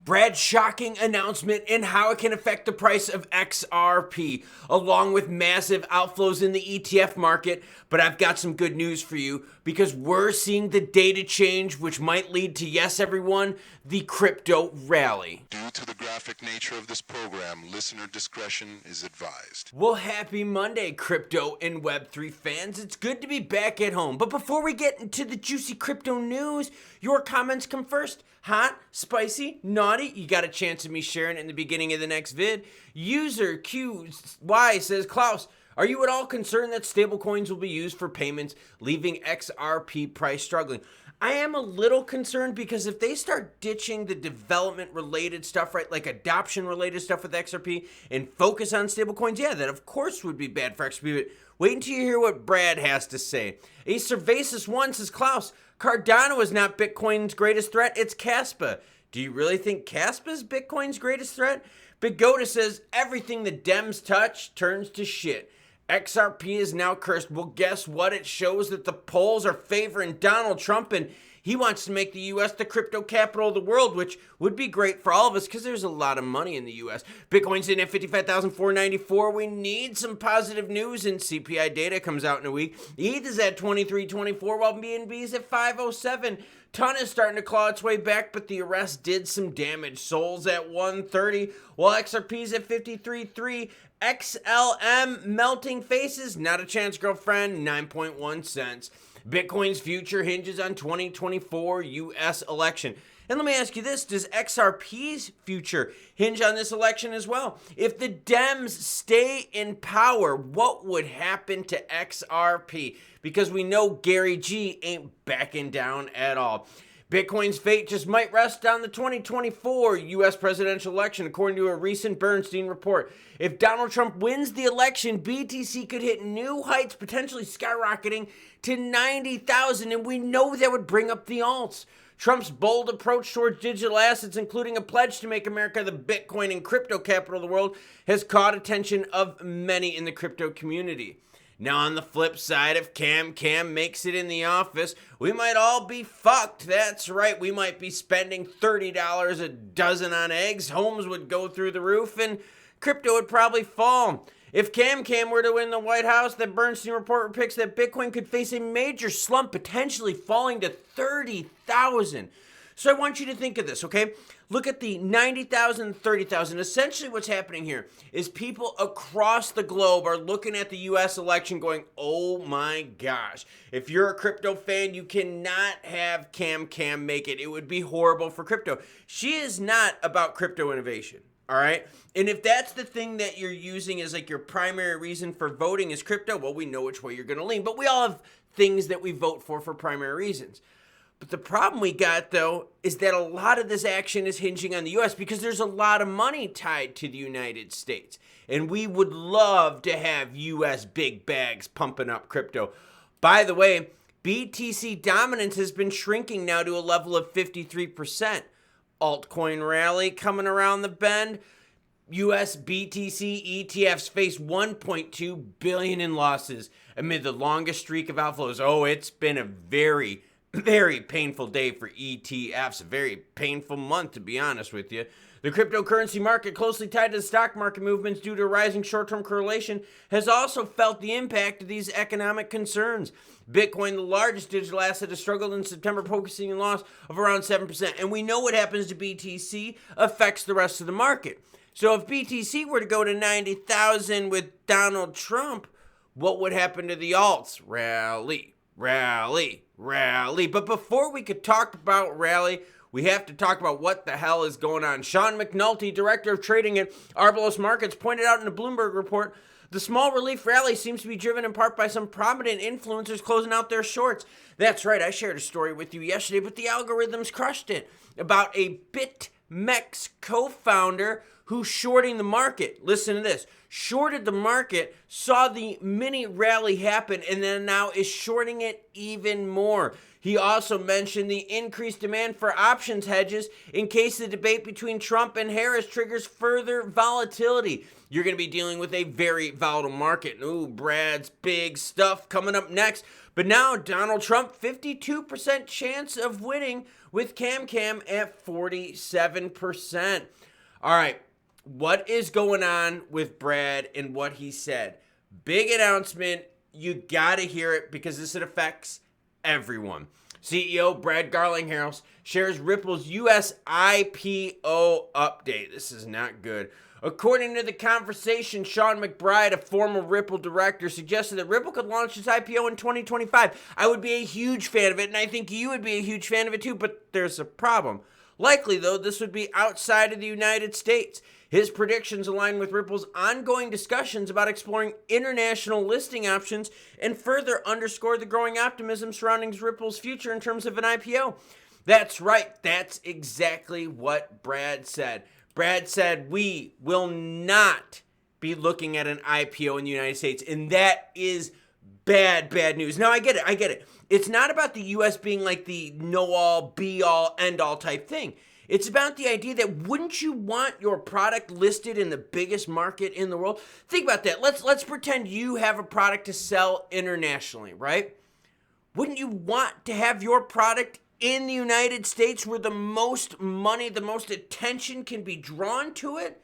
Brad's shocking announcement and how it can affect the price of XRP, along with massive outflows in the ETF market. But I've got some good news for you because we're seeing the data change, which might lead to, yes, everyone, the crypto rally. Due to the graphic nature of this program, listener discretion is advised. Well, happy Monday, crypto and Web3 fans. It's good to be back at home. But before we get into the juicy crypto news, your comments come first. Hot, spicy, naughty? You got a chance of me sharing it in the beginning of the next vid. User QY says, Klaus, are you at all concerned that stablecoins will be used for payments, leaving XRP price struggling? I am a little concerned because if they start ditching the development-related stuff, right, like adoption-related stuff with XRP and focus on stablecoins, yeah, that of course would be bad for XRP, but wait until you hear what Brad has to say. A Cervasis1 says, Klaus, Cardano is not Bitcoin's greatest threat, it's Caspa. Do you really think Caspa is Bitcoin's greatest threat? Big Goda says, everything the Dems touch turns to shit. XRP is now cursed. Well, guess what? It shows that the polls are favoring Donald Trump, and he wants to make the U.S. the crypto capital of the world, which would be great for all of us because there's a lot of money in the U.S. Bitcoin's in at 55,494. We need some positive news, and CPI data comes out in a week. ETH is at 2324, while BNB is at 507. Ton is starting to claw its way back, but the arrest did some damage. Sol's at 130, while XRP's at 53.3. XLM melting faces, not a chance, girlfriend, 9.1 cents. Bitcoin's future hinges on 2024 U.S. election. And let me ask you this, does XRP's future hinge on this election as well? If the Dems stay in power, what would happen to XRP? Because we know Gary G ain't backing down at all. Bitcoin's fate just might rest on the 2024 U.S. presidential election, according to a recent Bernstein report. If Donald Trump wins the election, BTC could hit new heights, potentially skyrocketing to 90,000, and we know that would bring up the alts. Trump's bold approach towards digital assets, including a pledge to make America the Bitcoin and crypto capital of the world, has caught attention of many in the crypto community. Now, on the flip side, if Cam makes it in the office, we might all be fucked. That's right, we might be spending $30 a dozen on eggs, homes would go through the roof, and crypto would probably fall. If Cam were to win the White House, the Bernstein report predicts that Bitcoin could face a major slump, potentially falling to 30,000. So I want you to think of this, okay? Look at the 90,000, 30,000. Essentially what's happening here is people across the globe are looking at the U.S. election going, oh my gosh. If you're a crypto fan, you cannot have Cam make it. It would be horrible for crypto. She is not about crypto innovation, all right? And if that's the thing that you're using as like your primary reason for voting is crypto, well, we know which way you're going to lean. But we all have things that we vote for primary reasons. But the problem we got, though, is that a lot of this action is hinging on the U.S. because there's a lot of money tied to the United States. And we would love to have U.S. big bags pumping up crypto. By the way, BTC dominance has been shrinking now to a level of 53%. Altcoin rally coming around the bend. U.S. BTC ETFs face $1.2 billion in losses amid the longest streak of outflows. Oh, it's been a very painful day for ETFs, a very painful month, to be honest with you. The cryptocurrency market, closely tied to the stock market movements due to rising short-term correlation, has also felt the impact of these economic concerns. Bitcoin, the largest digital asset, has struggled in September, posting a loss of around 7%. And we know what happens to BTC affects the rest of the market. So if BTC were to go to 90,000 with Donald Trump, what would happen to the alts? Rally. But before we could talk about rally, we have to talk about what the hell is going on. Sean McNulty, director of trading at Arbalest Markets, pointed out in a Bloomberg report, the small relief rally seems to be driven in part by some prominent influencers closing out their shorts. That's right, I shared a story with you yesterday, but the algorithms crushed it, about a BitMEX co-founder who's shorting the market. Listen to this. Shorted the market, saw the mini rally happen, and then now is shorting it even more. He also mentioned the increased demand for options hedges in case the debate between Trump and Harris triggers further volatility. You're going to be dealing with a very volatile market. Ooh, Brad's big stuff coming up next. But now Donald Trump, 52% chance of winning with Cam at 47%. All right, what is going on with Brad and what he said? Big announcement. You got to hear it because this affects everyone. CEO Brad Garlinghouse shares Ripple's U.S. IPO update. This is not good. According to The Conversation, Sean McBride, a former Ripple director, suggested that Ripple could launch its IPO in 2025. I would be a huge fan of it, and I think you would be a huge fan of it too, but there's a problem. Likely, though, this would be outside of the United States. His predictions align with Ripple's ongoing discussions about exploring international listing options and further underscore the growing optimism surrounding Ripple's future in terms of an IPO. That's right. That's exactly what Brad said. Brad said we will not be looking at an IPO in the United States, and that is bad news. Now, I get it. It's not about the U.S. being like the know-all, be-all, end-all type thing. It's about the idea that wouldn't you want your product listed in the biggest market in the world? Think about that. Let's pretend you have a product to sell internationally, right? Wouldn't you want to have your product in the United States where the most money, the most attention can be drawn to it?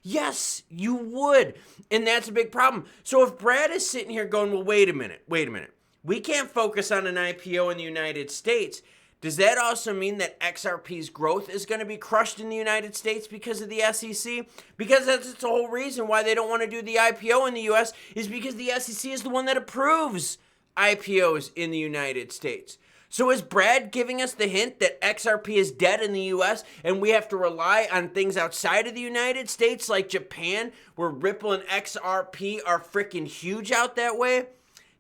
Yes, you would. And that's a big problem. So if Brad is sitting here going, well, wait a minute. We can't focus on an IPO in the United States. Does that also mean that XRP's growth is going to be crushed in the United States because of the SEC? Because that's the whole reason why they don't want to do the IPO in the US is because the SEC is the one that approves IPOs in the United States. So is Brad giving us the hint that XRP is dead in the US and we have to rely on things outside of the United States like Japan where Ripple and XRP are freaking huge out that way?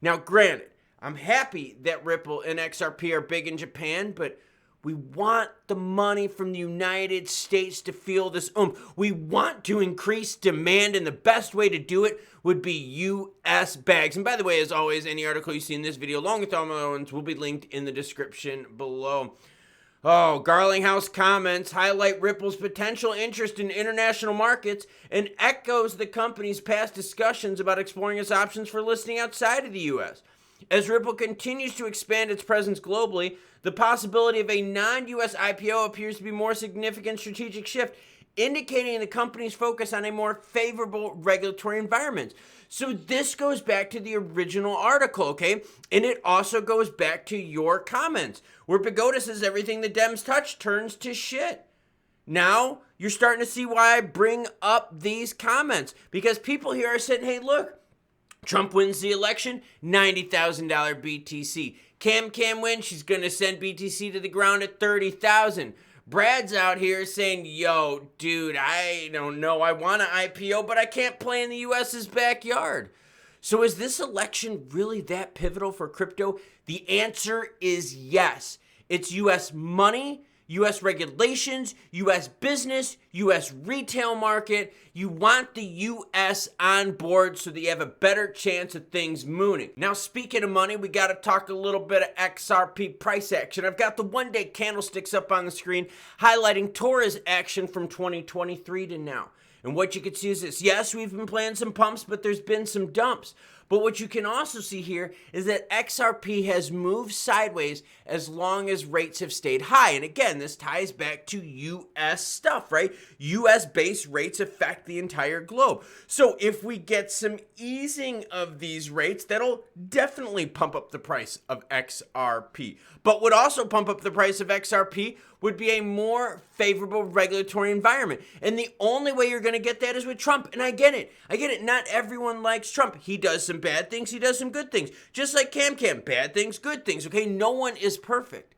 Now, granted, I'm happy that Ripple and XRP are big in Japan, but we want the money from the United States to feel this We want to increase demand, and the best way to do it would be U.S. bags. And by the way, as always, any article you see in this video, along with all my other ones, will be linked in the description below. Oh, Garlinghouse comments highlight Ripple's potential interest in international markets and echoes the company's past discussions about exploring its options for listing outside of the U.S. As Ripple continues to expand its presence globally, the possibility of a non-U.S. IPO appears to be a more significant strategic shift, indicating the company's focus on a more favorable regulatory environment. So this goes back to the original article, okay? And it also goes back to your comments, where Pagoda says everything the Dems touch turns to shit. Now, you're starting to see why I bring up these comments, because people here are saying, hey, look, Trump wins the election, $90,000 BTC. Cam wins, she's going to send BTC to the ground at $30,000. Brad's out here saying, yo, dude, I don't know. I want an IPO, but I can't play in the U.S.'s backyard. So is this election really that pivotal for crypto? The answer is yes. It's U.S. money, U.S. regulations, U.S. business, U.S. retail market. You want the U.S. on board so that you have a better chance of things mooning. Now, speaking of money, we got to talk a little bit of XRP price action. I've got the one-day candlesticks up on the screen highlighting Tora's action from 2023 to now. And what you can see is this. Yes, we've been playing some pumps, but there's been some dumps. But what you can also see here is that XRP has moved sideways as long as rates have stayed high. And again, this ties back to U.S. stuff, right? U.S.-based rates affect the entire globe. So if we get some easing of these rates, that'll definitely pump up the price of XRP. But what also pump up the price of XRP would be a more favorable regulatory environment. And the only way you're going to get that is with Trump. And I get it. Not everyone likes Trump. He does some bad things. He does some good things. Just like Cam. Bad things, good things. Okay, no one is perfect.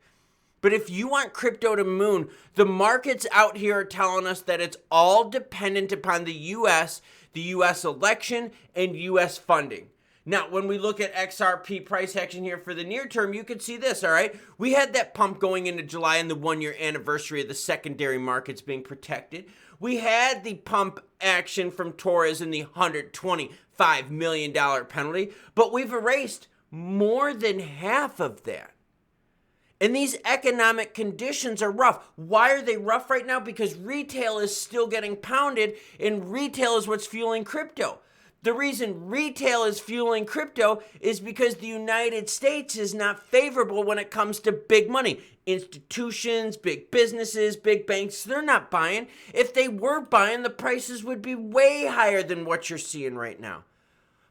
But if you want crypto to moon, the markets out here are telling us that it's all dependent upon the U.S. election, and U.S. funding. Now, when we look at XRP price action here for the near term, you can see this, all right? We had that pump going into July and the one-year anniversary of the secondary markets being protected. We had the pump action from Torres and the $125 million penalty, but we've erased more than half of that. And these economic conditions are rough. Why are they rough right now? Because retail is still getting pounded, and retail is what's fueling crypto. The reason retail is fueling crypto is because the United States is not favorable when it comes to big money. Institutions, big businesses, big banks, they're not buying. If they were buying, the prices would be way higher than what you're seeing right now.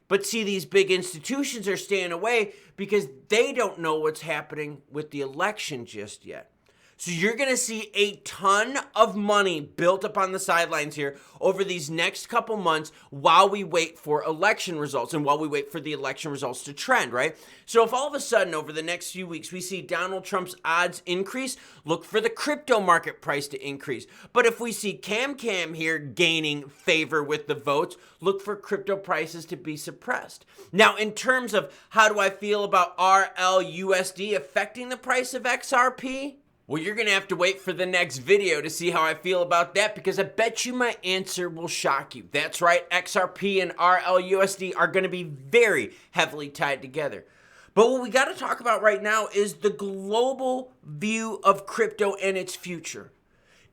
But see, these big institutions are staying away because they don't know what's happening with the election just yet. So you're going to see a ton of money built up on the sidelines here over these next couple months while we wait for election results and while we wait for the election results to trend, right? So if all of a sudden over the next few weeks we see Donald Trump's odds increase, look for the crypto market price to increase. But if we see Cam here gaining favor with the votes, look for crypto prices to be suppressed. Now, in terms of how do I feel about RLUSD affecting the price of XRP? Well, you're going to have to wait for the next video to see how I feel about that, because I bet you my answer will shock you. That's right, XRP and RLUSD are going to be very heavily tied together. But what we got to talk about right now is the global view of crypto and its future.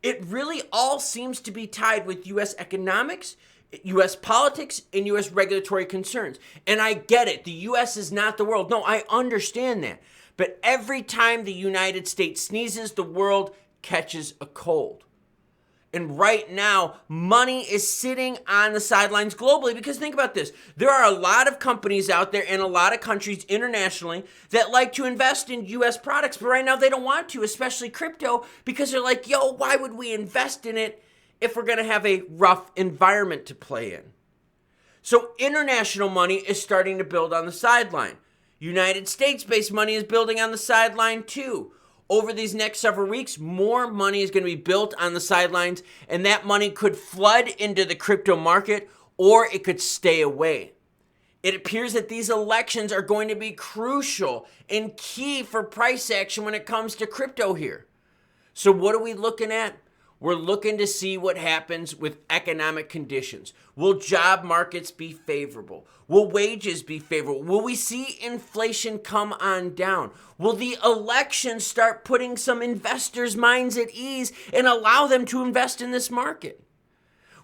It really all seems to be tied with U.S. economics, U.S. politics, and U.S. regulatory concerns. And I get it. The U.S. is not the world. No, I understand that. But every time the United States sneezes, the world catches a cold. And right now, money is sitting on the sidelines globally, because think about this. There are a lot of companies out there in a lot of countries internationally that like to invest in U.S. products, but right now they don't want to, especially crypto, because they're like, yo, why would we invest in it if we're going to have a rough environment to play in? So international money is starting to build on the sideline. United States-based money is building on the sideline too. Over these next several weeks, more money is going to be built on the sidelines, and that money could flood into the crypto market, or it could stay away. It appears that these elections are going to be crucial and key for price action when it comes to crypto here. So what are we looking at? We're looking to see what happens with economic conditions. Will job markets be favorable? Will wages be favorable? Will we see inflation come on down? Will the election start putting some investors' minds at ease and allow them to invest in this market?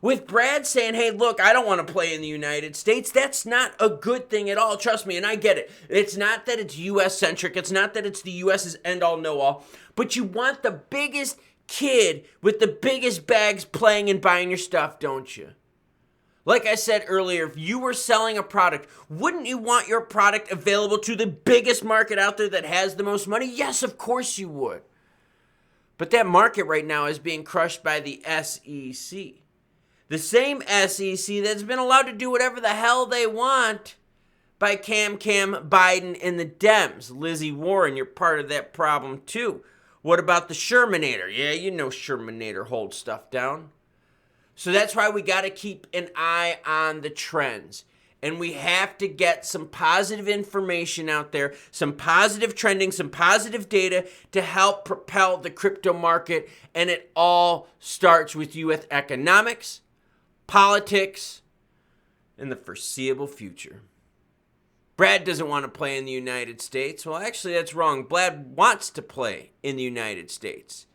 With Brad saying, hey, look, I don't want to play in the United States, that's not a good thing at all. Trust me, and I get it. It's not that it's U.S.-centric. It's not that it's the U.S.'s end-all, know-all. But you want the biggest kid with the biggest bags playing and buying your stuff, don't you? Like I said earlier, if you were selling a product, wouldn't you want your product available to the biggest market out there that has the most money? Yes, of course you would. But that market right now is being crushed by the SEC. The same SEC that's been allowed to do whatever the hell they want by Cam, Biden, and the Dems. Lizzie Warren, you're part of that problem too. What about the Shermanator? Yeah, you know Shermanator holds stuff down. So that's why we got to keep an eye on the trends. And we have to get some positive information out there, some positive trending, some positive data to help propel the crypto market. And it all starts with you with economics, politics, and the foreseeable future. Brad doesn't want to play in the United States. Well, actually, that's wrong. Brad wants to play in the United States.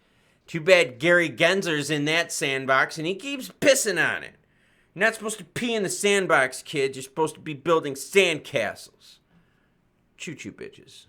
Too bad Gary Gensler's in that sandbox, and he keeps pissing on it. You're not supposed to pee in the sandbox, kids. You're supposed to be building sandcastles. Choo-choo, bitches.